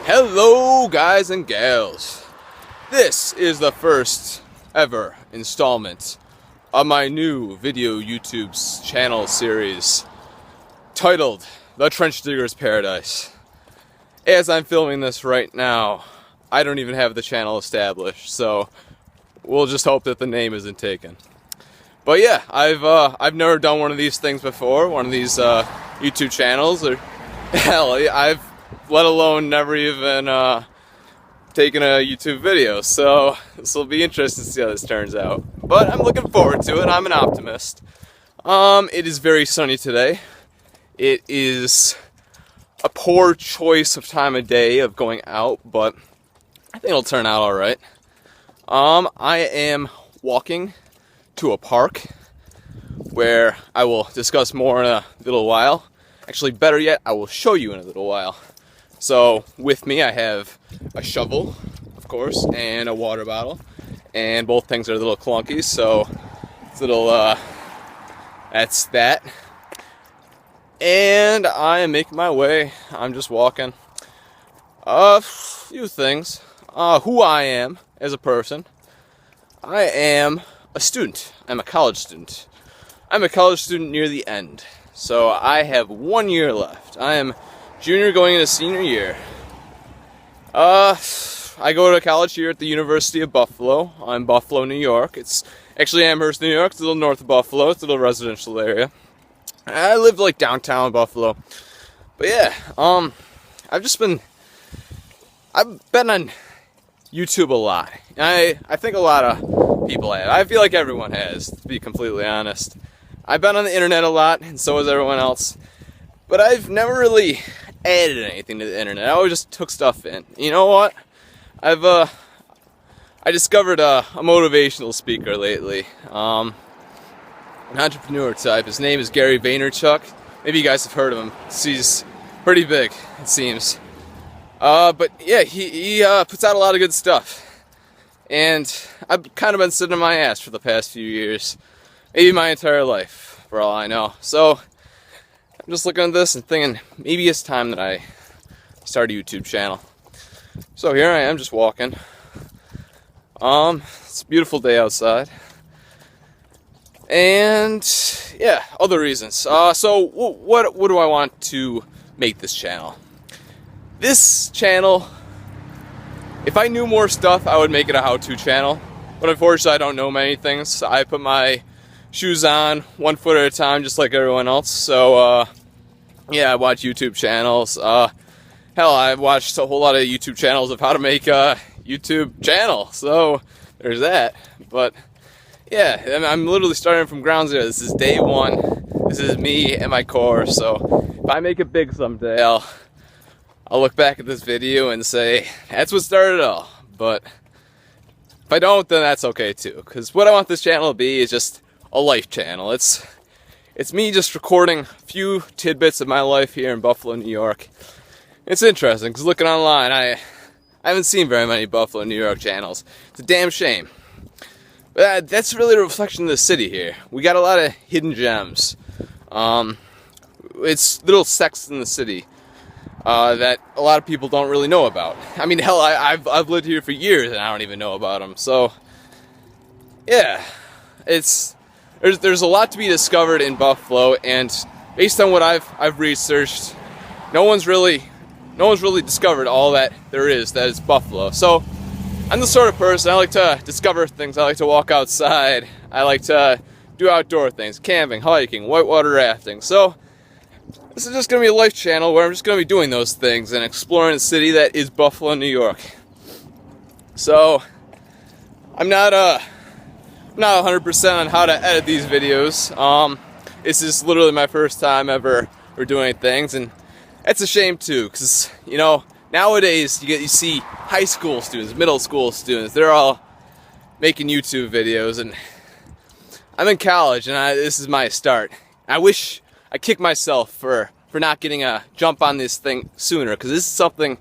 Hello guys and gals. This is the first ever installment of my new video YouTube channel series titled The Trenchdigger's Paradise. As I'm filming this right now, I don't even have the channel established, so we'll just hope that the name isn't taken. But yeah, I've never done one of these things before, one of these YouTube channels, or hell, I've let alone never even taken a YouTube video, so this will be interesting to see how this turns out. But I'm looking forward to it. I'm an optimist. It is very sunny today. It is a poor choice of time of day of going out, but I think it'll turn out all right. I am walking to a park where I will discuss more in a little while. Actually, better yet, I will show you in a little while. So with me I have a shovel, of course, and a water bottle, and both things are a little clunky, so it's a little, that's that. And I am making my way. I'm just walking. A few things. Who I am as a person. I am a student. I'm a college student. I'm a college student near the end, so I have 1 year left. I am junior going into senior year. I go to college here at the University of Buffalo. I'm Buffalo, New York. It's actually Amherst, New York. It's a little north of Buffalo. It's a little residential area. I live like downtown Buffalo. But yeah, I've been on YouTube a lot. I think a lot of people have. I feel like everyone has, to be completely honest. I've been on the internet a lot, and so has everyone else. But I've never really added anything to the internet. I always just took stuff in. You know what? I discovered a motivational speaker lately. An entrepreneur type. His name is Gary Vaynerchuk. Maybe you guys have heard of him. He's pretty big, it seems. But yeah, he puts out a lot of good stuff. And I've kind of been sitting on my ass for the past few years. Maybe my entire life, for all I know. So I'm just looking at this and thinking, maybe it's time that I start a YouTube channel. So here I am, just walking. It's a beautiful day outside. And yeah, other reasons. So what do I want to make this channel? This channel, if I knew more stuff, I would make it a how-to channel. But unfortunately, I don't know many things. I put my shoes on 1 foot at a time, just like everyone else. So yeah, I watch YouTube channels. Hell, I've watched a whole lot of YouTube channels of how to make a YouTube channel. So there's that. But yeah, I'm literally starting from ground zero. This is day one. This is me and my core. So if I make it big someday, I'll look back at this video and say, that's what started it all. But if I don't, then that's okay too. Because what I want this channel to be is just a life channel. It's me just recording a few tidbits of my life here in Buffalo, New York. It's interesting, because looking online, I haven't seen very many Buffalo, New York channels. It's a damn shame. But that's really a reflection of the city here. We got a lot of hidden gems. It's little sects in the city that a lot of people don't really know about. I mean, hell, I've lived here for years and I don't even know about them. So, yeah, there's a lot to be discovered in Buffalo, and based on what I've researched, no one's really discovered all that there is that is Buffalo. So I'm the sort of person, I like to discover things. I like to walk outside. I like to do outdoor things, camping, hiking, whitewater rafting. So this is just going to be a life channel where I'm just going to be doing those things and exploring the city that is Buffalo, New York. So I'm not 100% on how to edit these videos. This is literally my first time ever doing things, and that's a shame too, because you know, nowadays you see high school students, middle school students, they're all making YouTube videos, and I'm in college and this is my start. I wish I kicked myself for not getting a jump on this thing sooner, because this is something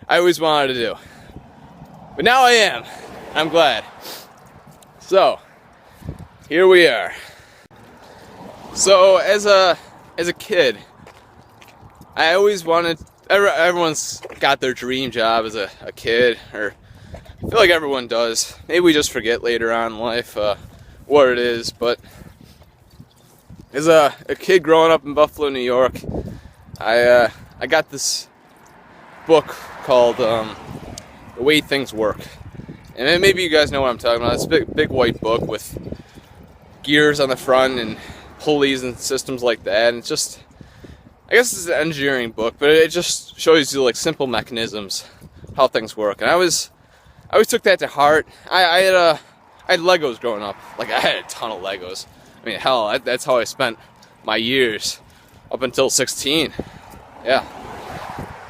I always wanted to do. But now I am. I'm glad. So here we are. So as a kid, I everyone's got their dream job as a kid, or I feel like everyone does. Maybe we just forget later on in life what it is, but as a kid growing up in Buffalo, New York, I got this book called The Way Things Work. And then maybe you guys know what I'm talking about. It's a big white book with gears on the front and pulleys and systems like that. And it's just, I guess it's an engineering book, but it just shows you like simple mechanisms, how things work. And I always took that to heart. I had Legos growing up. Like, I had a ton of Legos. I mean, hell, that's how I spent my years up until 16. Yeah.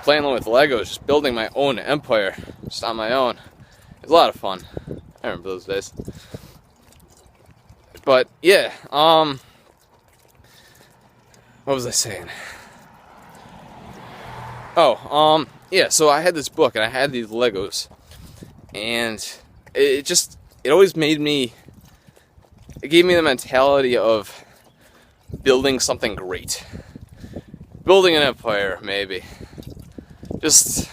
Playing with Legos, just building my own empire, just on my own. It was a lot of fun. I remember those days. But yeah, what was I saying? Oh, yeah, so I had this book and I had these Legos, and it always made me, it gave me the mentality of building something great. Building an empire, maybe. Just,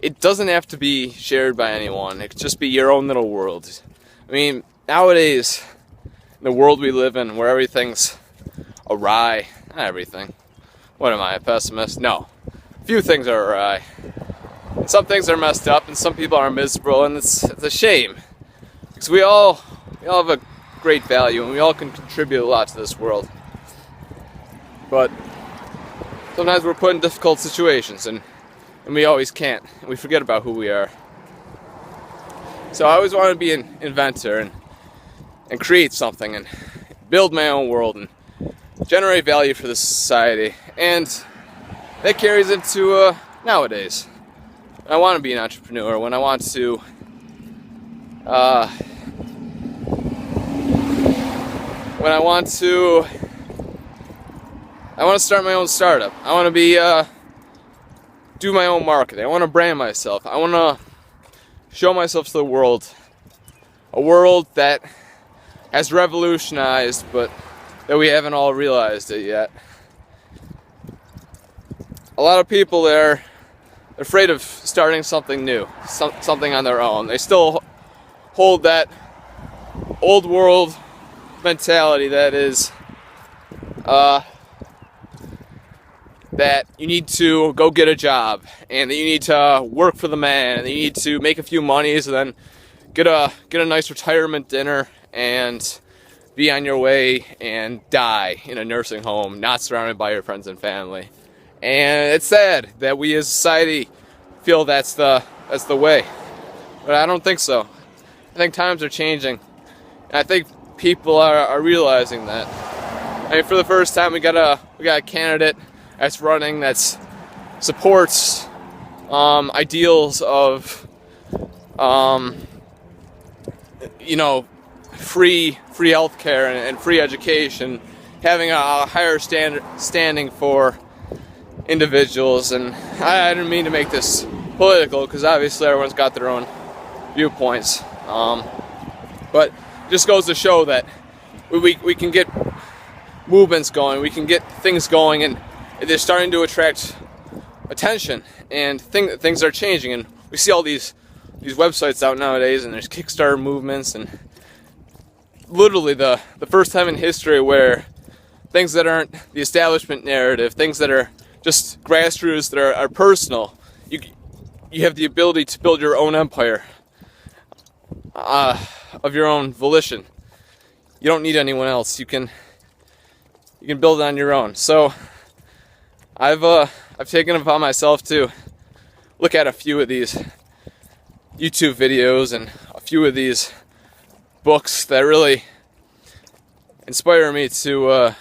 it doesn't have to be shared by anyone. It could just be your own little world. I mean, nowadays, in the world we live in, where everything's awry, not everything. What am I, a pessimist? No. A few things are awry. Some things are messed up, and some people are miserable, and it's a shame. Because we all have a great value, and we all can contribute a lot to this world. But sometimes we're put in difficult situations, and we always can't. And we forget about who we are. So I always wanted to be an inventor and create something and build my own world and generate value for the society. And that carries into nowadays. I want to be an entrepreneur, when I want to start my own startup. I want to do my own marketing. I want to brand myself. I want to show myself to the world. A world that has revolutionized, but that we haven't all realized it yet. A lot of people are afraid of starting something new, something on their own. They still hold that old world mentality that is that you need to go get a job, and that you need to work for the man, and that you need to make a few monies, and then get a nice retirement dinner, and be on your way and die in a nursing home, not surrounded by your friends and family. And it's sad that we as a society feel that's the way, but I don't think so. I think times are changing, and I think people are realizing that. I mean, for the first time, we got a candidate that's running that supports ideals of free healthcare and free education, having a higher standing for individuals. And I didn't mean to make this political, because obviously everyone's got their own viewpoints, but it just goes to show that we can get movements going, we can get things going, and they're starting to attract attention, and things are changing. And we see all these websites out nowadays, and there's Kickstarter movements, and literally the first time in history where things that aren't the establishment narrative, things that are just grassroots, that are personal, you have the ability to build your own empire of your own volition. You don't need anyone else. You can build it on your own. So I've taken it upon myself to look at a few of these YouTube videos and a few of these books that really inspire me to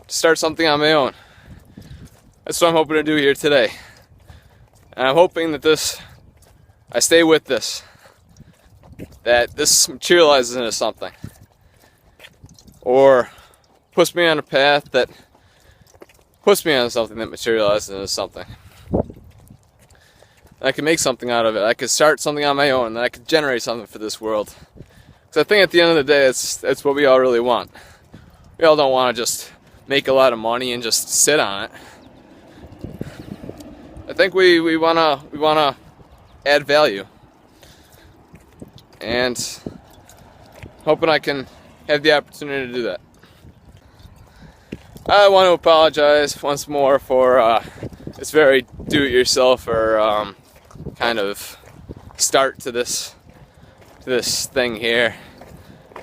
start something on my own. That's what I'm hoping to do here today. And I'm hoping that I stay with this, that this materializes into something, or puts me on a path that puts me on something that materializes into something. I can make something out of it. I could start something on my own, and I could generate something for this world. Because I think at the end of the day, that's what we all really want. We all don't want to just make a lot of money and just sit on it. I think we wanna add value, and hoping I can have the opportunity to do that. I want to apologize once more for this very do-it-yourself or kind of start to this thing here.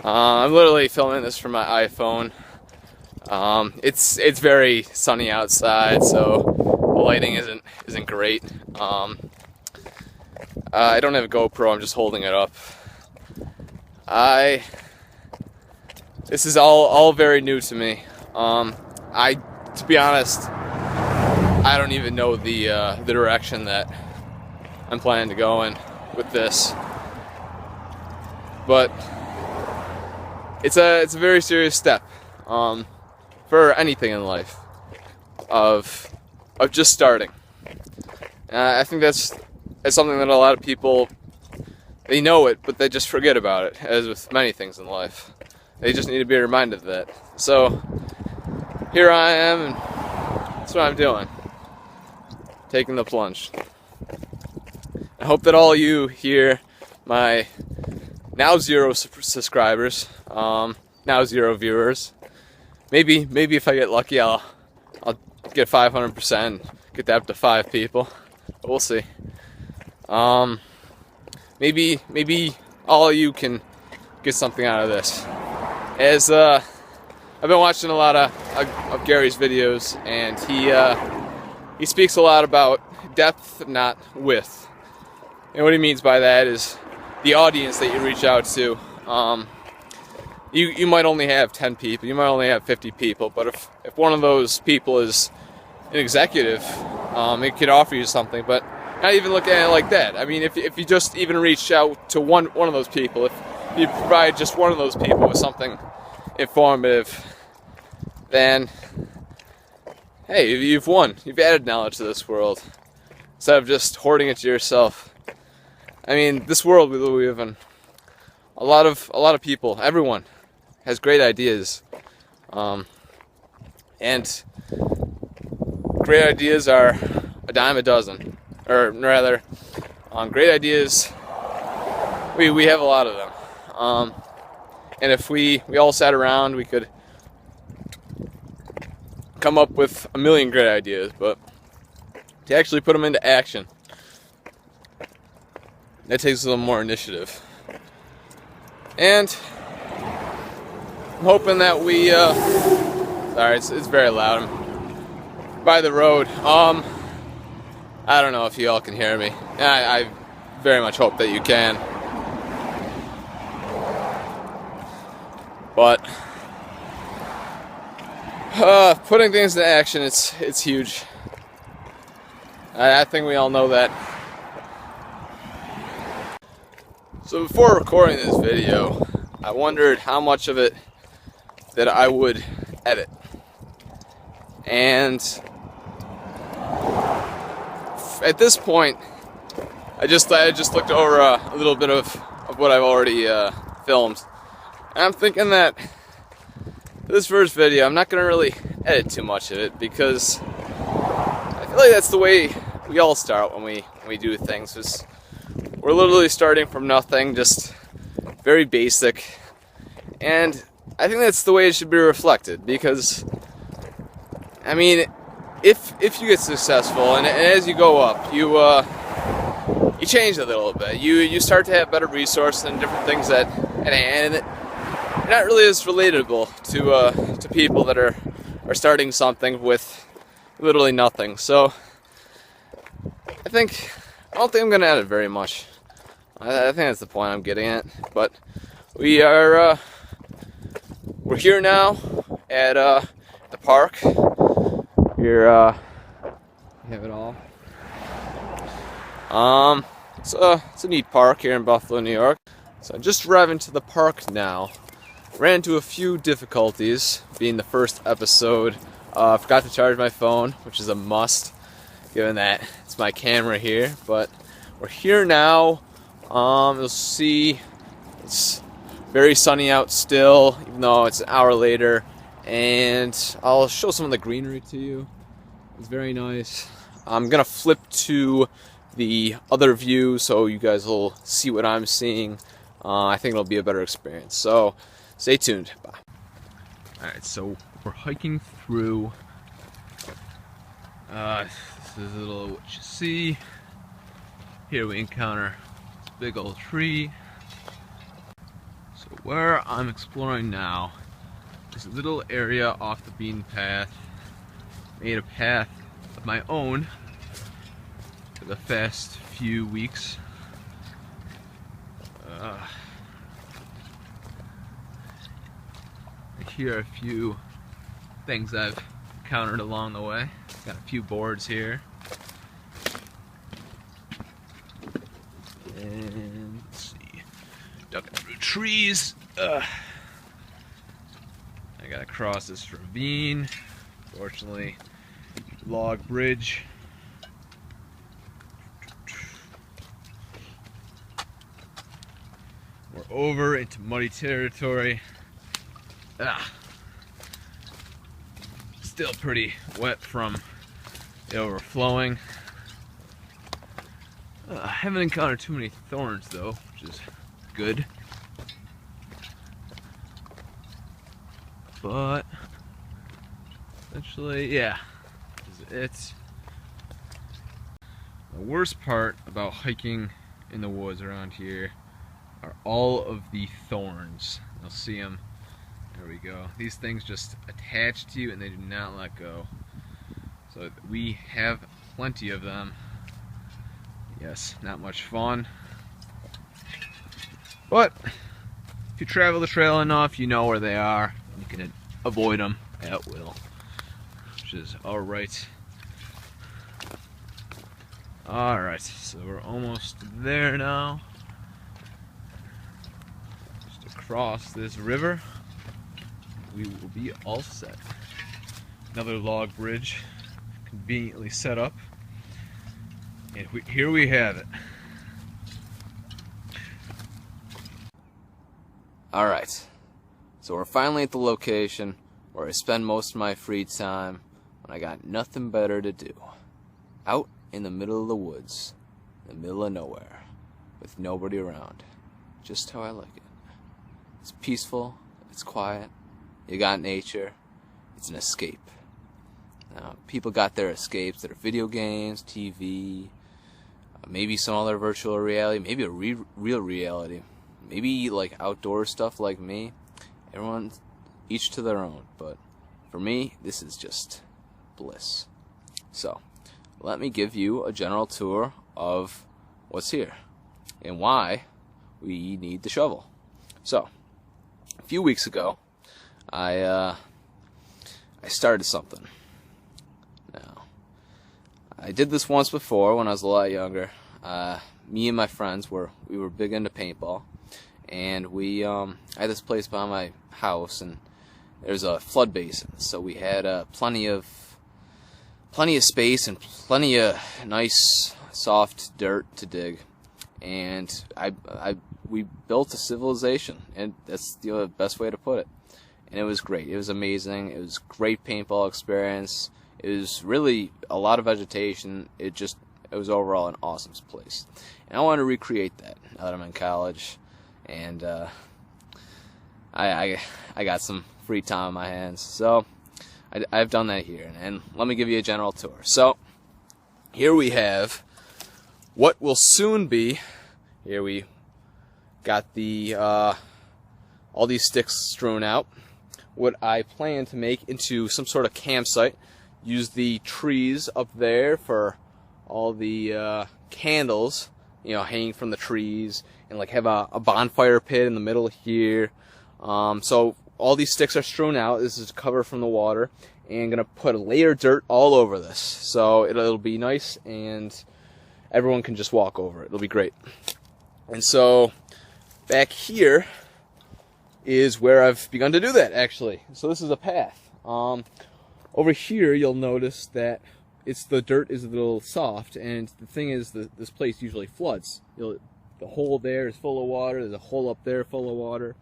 I'm literally filming this from my iPhone. It's very sunny outside, so the lighting isn't great. I don't have a GoPro. I'm just holding it up. This is all very new to me. To be honest, I don't even know the direction that I'm planning to go in with this, but it's a very serious step for anything in life of just starting. I think that's something that a lot of people, they know it, but they just forget about it, as with many things in life. They just need to be reminded of that. So here I am, and that's what I'm doing. Taking the plunge. I hope that all you here, my now 0 subscribers, now 0 viewers, maybe if I get lucky, I'll get 500%, get that up to 5 people. But we'll see. Maybe all of you can get something out of this. As I've been watching a lot of Gary's videos, and he speaks a lot about depth, not width. And what he means by that is the audience that you reach out to. You might only have 10 people, you might only have 50 people, but if one of those people is an executive, it could offer you something. But not even look at it like that. I mean, if you just even reach out to one of those people, if you provide just one of those people with something informative, then hey, you've won. You've added knowledge to this world instead of just hoarding it to yourself. I mean, this world we live in, a lot of people, everyone has great ideas, and great ideas are a dime a dozen, or rather, great ideas. We have a lot of them, and if we all sat around, we could come up with a million great ideas. But to actually put them into action, that takes a little more initiative. And I'm hoping that we sorry, it's very loud. I'm by the road. I don't know if you all can hear me. I very much hope that you can. But putting things into action, it's huge. I think we all know that. So before recording this video, I wondered how much of it that I would edit. And at this point, I just looked over a little bit of what I've already filmed. And I'm thinking that this first video, I'm not going to really edit too much of it, because I feel like that's the way we all start when we do things. Is we're literally starting from nothing, just very basic. And I think that's the way it should be reflected, because, I mean, if you get successful and as you go up, you change a little bit. You start to have better resources and different things at hand, and you're not really as relatable to people that are starting something with literally nothing. So I don't think I'm gonna edit very much. I think that's the point I'm getting at. But we're here now at the park. Here we have it all. It's a neat park here in Buffalo, New York. So I'm just driving to the park now. Ran into a few difficulties being the first episode. Forgot to charge my phone, which is a must, given that it's my camera here. But we're here now. You'll see it's very sunny out still, even though it's an hour later. And I'll show some of the greenery to you. It's very nice. I'm gonna flip to the other view so you guys will see what I'm seeing. I think it'll be a better experience. So stay tuned. Bye. Alright, so we're hiking through. This is a little what you see. Here we encounter this big old tree. So where I'm exploring now is a little area off the beaten path. Made a path of my own for the past few weeks. Here are a few things I've encountered along the way. Got a few boards here. And let's see. Ducking through trees. I gotta cross this ravine. Fortunately, log bridge. We're over into muddy territory. Still pretty wet from the overflowing. I haven't encountered too many thorns though, which is good. But essentially, yeah, this is it. The worst part about hiking in the woods around here are all of the thorns. You'll see them. There we go. These things just attach to you and they do not let go. So we have plenty of them. Yes, not much fun. But if you travel the trail enough, you know where they are. You can avoid them at will, which is alright. Alright, so we're almost there now. Just across this river. We will be all set. Another log bridge conveniently set up. And here we have it. Alright, so we're finally at the location where I spend most of my free time when I got nothing better to do. Out in the middle of the woods, in the middle of nowhere, with nobody around. Just how I like it. It's peaceful, it's quiet. You got nature, it's an escape. Now, people got their escapes that are video games, TV, maybe some other virtual reality, maybe a real reality, maybe like outdoor stuff like me. Everyone's each to their own, but for me, this is just bliss. So, let me give you a general tour of what's here and why we need the shovel. So, a few weeks ago, I started something. Now, I did this once before when I was a lot younger. Me and my friends were big into paintball, and we I had this place by my house, and there's a flood basin, so we had plenty of space and plenty of nice soft dirt to dig, and we built a civilization, and that's the best way to put it. And it was great. It was amazing. It was a great paintball experience. It was really a lot of vegetation. It was overall an awesome place. And I want to recreate that now that I'm in college. And I got some free time on my hands. So I've done that here. And let me give you a general tour. So here we have what will soon be. Here we got the all these sticks strewn out. What I plan to make into some sort of campsite. Use the trees up there for all the candles, hanging from the trees, and like have a bonfire pit in the middle here. So all these sticks are strewn out. This is cover from the water, and I'm gonna put a layer of dirt all over this, so it'll be nice, and everyone can just walk over it. It'll be great. And so back here is where I've begun to do that, actually. So this is a path. Over here, you'll notice that the dirt is a little soft, and the thing is, this place usually floods. The hole there is full of water. There's a hole up there full of water,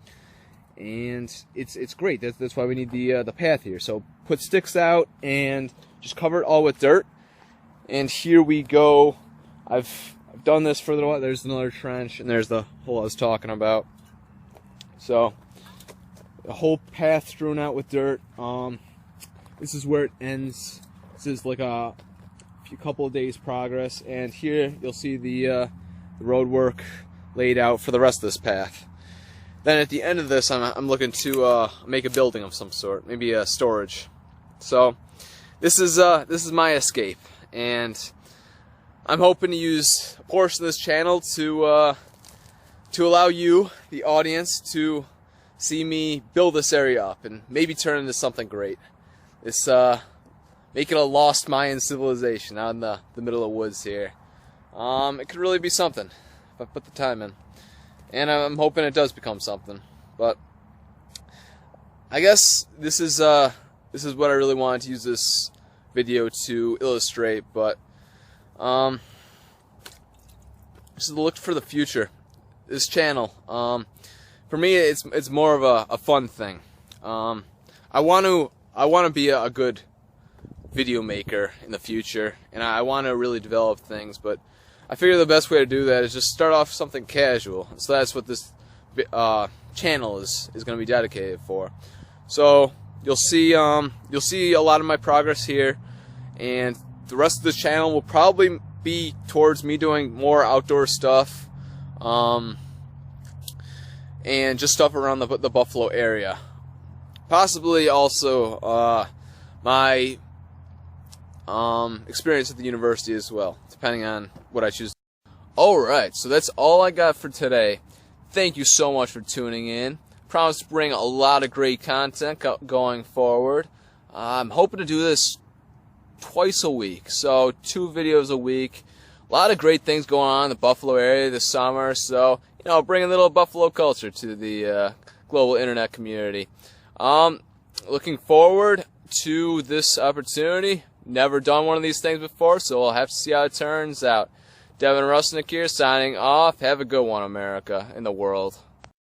and it's great. That's why we need the path here. So put sticks out and just cover it all with dirt, And here we go. I've done this for a little while. There's another trench, and there's the hole I was talking about. So the whole path strewn out with dirt. This is where it ends. This is like a couple of days progress, and here you'll see the road work laid out for the rest of this path. Then at the end of this, I'm looking to make a building of some sort, maybe a storage. So this is my escape, and I'm hoping to use a portion of this channel to allow you, the audience, to see me build this area up and maybe turn it into something great. This make it a lost Mayan civilization out in the middle of the woods here. It could really be something if I put the time in, and I'm hoping it does become something. But I guess this is what I really wanted to use this video to illustrate. But just look for the future. This channel, for me, it's more of a fun thing. I want to be a good video maker in the future, and I want to really develop things, but I figure the best way to do that is just start off something casual. So that's what this channel is going to be dedicated for. So you'll see a lot of my progress here, and the rest of this channel will probably be towards me doing more outdoor stuff, and just stuff around the Buffalo area. Possibly also my experience at the university as well, depending on what I choose. Alright, so that's all I got for today. Thank you so much for tuning in. Promise to bring a lot of great content going forward. I'm hoping to do this twice a week, so 2 videos a week. A lot of great things going on in the Buffalo area this summer, so bring a little Buffalo culture to the global internet community. Looking forward to this opportunity. Never done one of these things before, so we'll have to see how it turns out. Devin Rusnick here, signing off. Have a good one, America and the world.